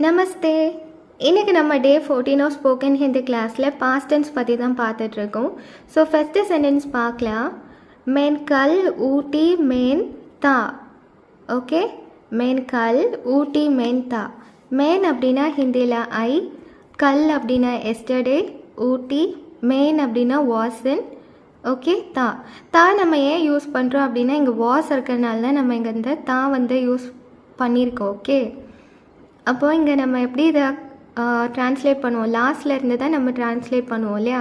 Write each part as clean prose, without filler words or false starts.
நமஸ்தே. இன்றைக்கி நம்ம டே 14 of spoken Hindi கிளாஸில் பாஸ்ட் டென்ஸ் பற்றி தான் பார்த்துட்ருக்கோம். ஸோ ஃபஸ்ட்டு சென்டென்ஸ் பார்க்கலாம். மேன் கல் ஊட்டி மேன் தா. ஓகே, மேன் கல் ஊட்டி மேன் தா. மேன் அப்படின்னா ஹிந்தியில் ஐ, கல் அப்படின்னா எஸ்டர்டே, ஊட்டி, மேன் அப்படின்னா வாசன். ஓகே, தா தா நம்ம ஏன் யூஸ் பண்ணுறோம் அப்படின்னா இங்கே வாஸ் இருக்கிறதுனால தான் நம்ம இங்கே இந்த தா யூஸ் பண்ணியிருக்கோம். ஓகே, அப்போது இங்கே நம்ம எப்படி இதை ட்ரான்ஸ்லேட் பண்ணுவோம், லாஸ்ட்டில் இருந்து தான் நம்ம ட்ரான்ஸ்லேட் பண்ணுவோம் இல்லையா.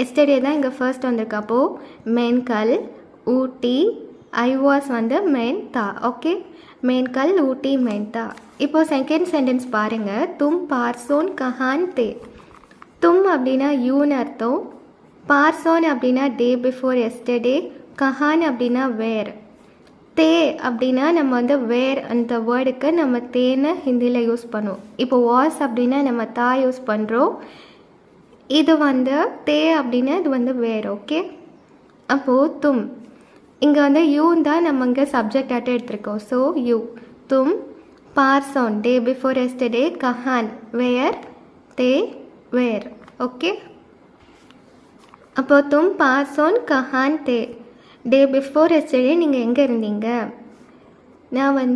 எஸ்டர்டே தான் இங்கே ஃபர்ஸ்ட் வந்திருக்கு. அப்போது மேன் கல் ஊட்டி ஐ வாஸ் மேன் தா. ஓகே, மேன் கல் ஊட்டி மேன் தா. இப்போது செகண்ட் சென்டென்ஸ் பாருங்கள். தும் பார்சோன் கஹான் தே. தும் அப்படின்னா யூன்னு அர்த்தம், பார்சோன் அப்படின்னா டே பிஃபோர் எஸ்டர்டே, கஹான் அப்படின்னா வேர். தே அப்படின்னா நம்ம வேர் அந்த வேர்டுக்கு நம்ம தேன்னு ஹிந்தியில் யூஸ் பண்ணுவோம். இப்போ வாஸ் அப்படின்னா நம்ம தா யூஸ் பண்ணுறோம். இது தே அப்படின்னா இது வேர். ஓகே, அப்போது தும் இங்கே யூன் தான் நம்ம இங்கே சப்ஜெக்ட் ஆட்ட எடுத்திருக்கோம். So you. தும் பார்சோன் டே பிஃபோர் எஸ்டர்டே, கஹான் வேர், தே வேர். ஓகே, அப்போது தும் பார்சோன் கஹான் தே. டே பிஃபோர் எஸ்டர்டே நீங்கள் எங்கே இருந்தீங்க? நான்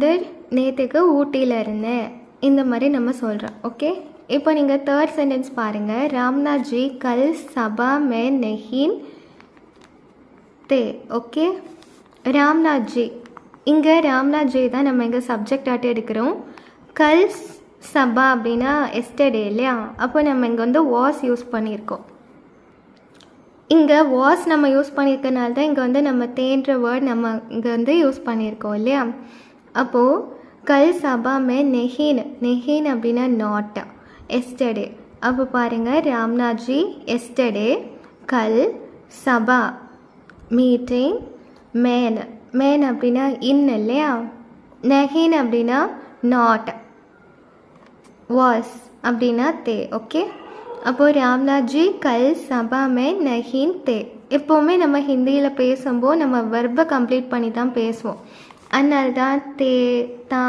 நேற்றுக்கு ஊட்டியில் இருந்தேன். இந்த மாதிரி நம்ம சொல்கிறோம். ஓகே, இப்போ நீங்கள் தேர்ட் சென்டென்ஸ் பாருங்கள். ராம்நாத் ஜி கல் சபா மே நஹீன் தே. ஓகே, ராம்நாத் ஜி, இங்கே ராம்நாத் ஜி தான் நம்ம இங்கே சப்ஜெக்ட் ஆட்டு எடுக்கிறோம். கல் சபா அப்படின்னா எஸ்டர்டே இல்லையா. அப்போ நம்ம இங்கே வாஸ் யூஸ் பண்ணியிருக்கோம். இங்கே வாஸ் நம்ம யூஸ் பண்ணியிருக்கனால தான் இங்கே நம்ம தேன்ற வேர்ட் நம்ம இங்கே யூஸ் பண்ணியிருக்கோம் இல்லையா. அப்போது கல் சபா மே நெஹீன், நெஹீன் அப்படின்னா நாட், எஸ்டர்டே. அப்போ பாருங்கள், ராம்நாத்ஜி எஸ்டர்டே, கல் சபா மீட்டிங், மேன், மேன் அப்படின்னா இன் இல்லையா, நெஹீன் அப்படின்னா நாட், வாஸ் அப்படின்னா தே. ஓகே, அப்போது ராம்நாத்ஜி கல் சபா மே நஹீன் தே. எப்போவுமே நம்ம ஹிந்தியில் பேசும்போது நம்ம வெர்பை கம்ப்ளீட் பண்ணி தான் பேசுவோம். அதனால தான் தே, தா,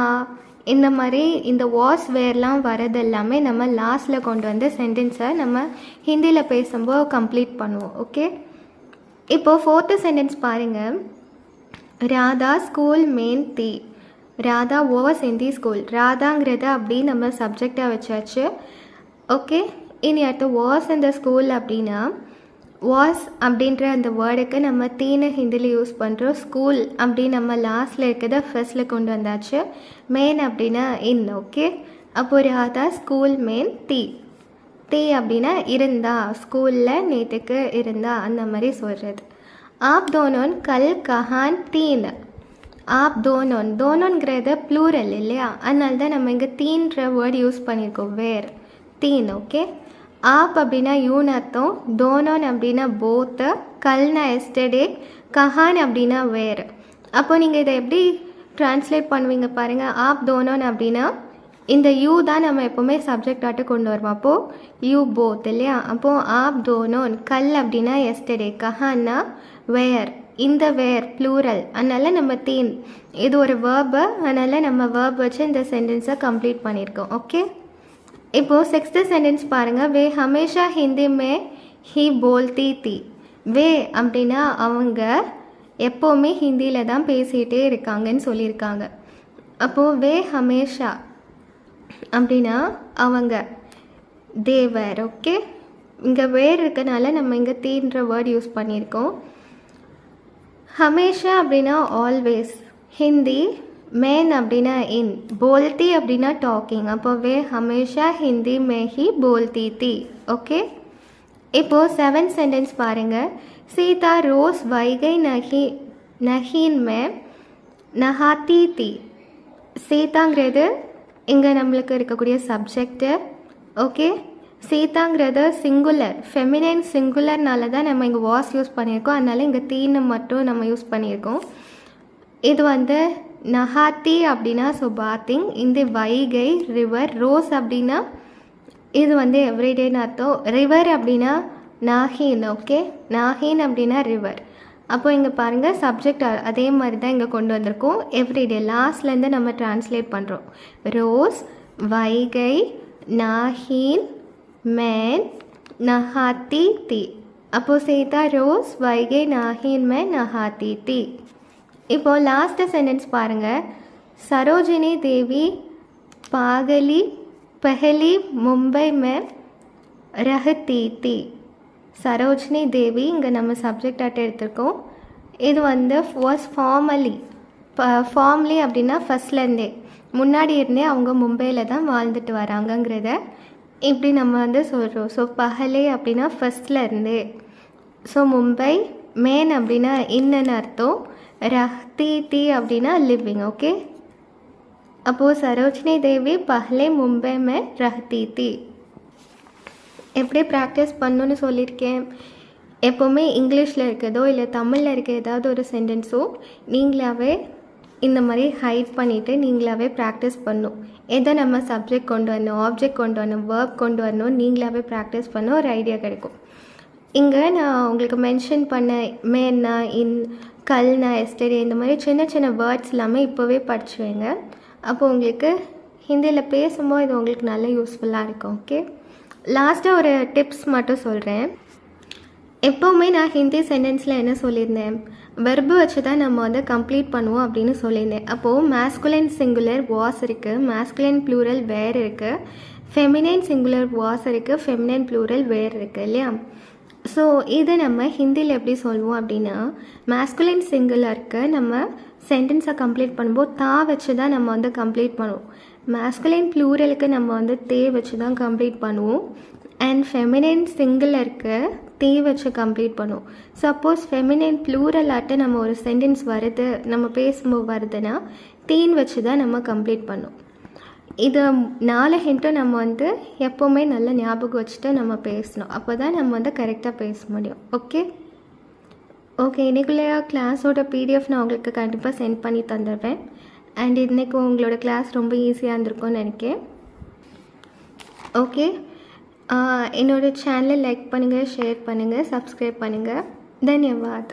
இந்த மாதிரி இந்த வாஸ் வேர்லாம் வரது எல்லாமே நம்ம லாஸ்ட்டில் கொண்டு சென்டென்ஸை நம்ம ஹிந்தியில் பேசும்போது கம்ப்ளீட் பண்ணுவோம். ஓகே, இப்போது ஃபோர்த்து சென்டென்ஸ் பாருங்கள். Radha school man the. Radha was in the school. ராதாங்கிறத அப்படி நம்ம சப்ஜெக்டாக வச்சாச்சு. ஓகே, இனி அடுத்து வாஸ் இந்த ஸ்கூல் அப்படின்னா வாஸ் அப்படின்ற அந்த வேர்டுக்கு நம்ம தீன ஹிந்தியில் யூஸ் பண்ணுறோம். ஸ்கூல் அப்படின்னு நம்ம லாஸ்ட்டில் இருக்கிறத ஃபர்ஸ்ட்டில் கொண்டு வந்தாச்சு. மேன் அப்படின்னா இன். ஓகே, அப்போ ராதா ஸ்கூல் மேன் தி. தி அப்படின்னா இருந்தா, ஸ்கூலில் நேற்றுக்கு இருந்தா, அந்த மாதிரி சொல்கிறது. ஆப் தோனோன் கல் கஹான் தீன். ஆப் தோனோன், தோனோன்கிறது ப்ளூரல் இல்லையா, அதனால தான் நம்ம இங்கே தீன்ற வேர்டு யூஸ் பண்ணியிருக்கோம், வேர், தீன். ஓகே, ஆப் அப்படின்னா யூன்னு அர்த்தம், தோனோன் அப்படின்னா போத்து, கல்னா எஸ்டர்டே, கஹான் அப்படின்னா வேர். அப்போ நீங்கள் இதை எப்படி ட்ரான்ஸ்லேட் பண்ணுவீங்க பாருங்கள். ஆப் தோனோன் அப்படின்னா இந்த யூ தான் நம்ம எப்போவுமே சப்ஜெக்ட் ஆட்டு கொண்டு வருவோம். அப்போது யூ போத் இல்லையா. அப்போது ஆப் தோனோன், கல் அப்படின்னா எஸ்டர்டே, கஹான்னா வேர், இந்த வேர் ப்ளூரல், அதனால் நம்ம தீன், இது ஒரு வேர்பு, அதனால் நம்ம வேர்ப் வச்சு இந்த சென்டென்ஸை கம்ப்ளீட் பண்ணியிருக்கோம். ஓகே, இப்போது சிக்ஸ்த்து சென்டென்ஸ் பாருங்கள். வே ஹமேஷா ஹிந்தி மே ஹி போல்தி தி. வே அப்படின்னா அவங்க எப்போவுமே ஹிந்தியில் தான் பேசிகிட்டே இருக்காங்கன்னு சொல்லியிருக்காங்க. அப்போது வே ஹமேஷா அப்படின்னா அவங்க, தேவர். ஓகே, இங்கே வேர் இருக்கனால நம்ம இங்கே தீன்ற வேர்ட் யூஸ் பண்ணியிருக்கோம். ஹமேஷா அப்படின்னா ஆல்வேஸ், ஹிந்தி, மேன் அப்படின்னா இன், போல்தி அப்படின்னா டாக்கிங். அப்போ வே ஹமேஷா ஹிந்தி மே ஹி போல்தி தி. ஓகே, இப்போது செவன்த் சென்டென்ஸ் பாருங்கள். சீதா ரோஸ் வைகை நஹீன் மே நஹாத்தி தி. சீதாங்கிறது இங்கே நம்மளுக்கு இருக்கக்கூடிய சப்ஜெக்டு. ஓகே, சீதாங்கிறது சிங்குலர், ஃபெமினைன் சிங்குலர்னால தான் நம்ம இங்கே வாஸ் யூஸ் பண்ணியிருக்கோம், அதனால் இங்கே தீன்னு மட்டும் நம்ம யூஸ் பண்ணியிருக்கோம். இது நஹாத்தி அப்படின்னா ஸோ பாத்திங், இந்த வைகை ரிவர், ரோஸ் அப்படின்னா இது எவ்ரிடேன்னு அர்த்தம், ரிவர் அப்படின்னா நாஹீன். ஓகே, நாஹீன் அப்படின்னா ரிவர். அப்போ இங்கே பாருங்கள், சப்ஜெக்ட் அதே மாதிரி தான் இங்கே கொண்டு வந்திருக்கோம். எவ்ரிடே லாஸ்ட்லேருந்து நம்ம ட்ரான்ஸ்லேட் பண்ணுறோம். ரோஸ் வைகை நாஹின் மேன் நஹாத்தி தி. அப்போது சீதா ரோஸ் வைகை நாஹின் மேன் நஹாத்தி தி. இப்போது லாஸ்ட்டு சென்டென்ஸ் பாருங்கள். சரோஜினி தேவி पहली मुंबई में रहती थी. சரோஜினி தேவி இங்கே நம்ம சப்ஜெக்ட் ஆட்ட எடுத்திருக்கோம். இது வந்து வாஸ் ஃபார்ம்லி அப்படின்னா ஃபஸ்ட்லேருந்தே முன்னாடி இருந்தே அவங்க மும்பையில் தான் வாழ்ந்துட்டு வராங்கங்கிறத இப்படி நம்ம வந்து சொல்கிறோம். ஸோ பஹலே அப்படின்னா ஃபஸ்ட்லேருந்தே. ஸோ மும்பை மேன் அப்படின்னா இன்னன்னு அர்த்தம். ரஹ்தி தி அப்படின்னா லிவிங். ஓகே, அப்போது சரோஜினி தேவி பஹ்லே மும்பை மே ரஹ்தி தி. எப்படி ப்ராக்டிஸ் பண்ணணுன்னு சொல்லியிருக்கேன். எப்போவுமே இங்கிலீஷில் இருக்கிறதோ இல்லை தமிழில் இருக்க ஏதாவது ஒரு சென்டென்ஸோ நீங்களாகவே இந்த மாதிரி ஹைட் பண்ணிவிட்டு நீங்களாகவே ப்ராக்டிஸ் பண்ணணும். எதை நம்ம சப்ஜெக்ட் கொண்டு வரணும், ஆப்ஜெக்ட் கொண்டு வரணும், வேர்ப் கொண்டு வரணும், நீங்களாகவே ப்ராக்டிஸ் பண்ண ஒரு ஐடியா கிடைக்கும். இங்கே நான் உங்களுக்கு மென்ஷன் பண்ண மேன்னா இன் கல்னா எஸ்டே இந்த மாதிரி சின்ன சின்ன வேர்ட்ஸ் எல்லாமே இப்போவே படிச்சு வைங்க. அப்போது உங்களுக்கு ஹிந்தியில் பேசும்போது இது உங்களுக்கு நல்ல யூஸ்ஃபுல்லாக இருக்கும். ஓகே, லாஸ்ட்டாக ஒரு டிப்ஸ் மட்டும் சொல்கிறேன். எப்போவுமே நான் ஹிந்தி சென்டென்ஸில் என்ன சொல்லியிருந்தேன், வெர்பு வச்சு தான் நம்ம வந்து கம்ப்ளீட் பண்ணுவோம் அப்படின்னு சொல்லியிருந்தேன். அப்போது மேஸ்குலைன் சிங்குலர் வாஸ் இருக்குது, மேஸ்குலைன் ப்ளூரல் வேர் இருக்குது, ஃபெமினைன் சிங்குலர் வாஸ் இருக்குது, ஃபெமினைன் ப்ளூரல் வேர் இருக்குது இல்லையா. ஸோ இது நம்ம ஹிந்தியில் எப்படி சொல்லுவோம் அப்படின்னா, மேஸ்குலைன் சிங்குலருக்கு நம்ம சென்டென்ஸை கம்ப்ளீட் பண்ணும்போது தா வச்சு தான் நம்ம வந்து கம்ப்ளீட் பண்ணுவோம். மேஸ்குலைன் ப்ளூரலுக்கு நம்ம வந்து தே வச்சு தான் கம்ப்ளீட் பண்ணுவோம். அண்ட் ஃபெமினைன் சிங்குலருக்கு தே வச்சு கம்ப்ளீட் பண்ணுவோம். சப்போஸ் ஃபெமினைன் ப்ளூரல் ஆட்டு நம்ம ஒரு சென்டென்ஸ் வருது, நம்ம பேசும்போது வருதுன்னா தீன் வச்சு தான் நம்ம கம்ப்ளீட் பண்ணுவோம். இது 4 ஹிண்ட்டும் நம்ம வந்து எப்போவுமே நல்லா ஞாபகம் வச்சுட்டு நம்ம பேசணும். அப்போ தான் நம்ம வந்து கரெக்டாக பேச முடியும். ஓகே, இன்றைக்குள்ளே கிளாஸோட பிடிஎஃப் நான் உங்களுக்கு கண்டிப்பாக சென்ட் பண்ணி தந்துடுவேன். அண்ட் இன்றைக்கி உங்களோட கிளாஸ் ரொம்ப ஈஸியாக இருந்திருக்கும்னு நினைக்கிறேன். ஓகே, என்னோடய சேனலை லைக் பண்ணுங்கள், ஷேர் பண்ணுங்கள், சப்ஸ்கிரைப் பண்ணுங்கள். தன்யவாத்.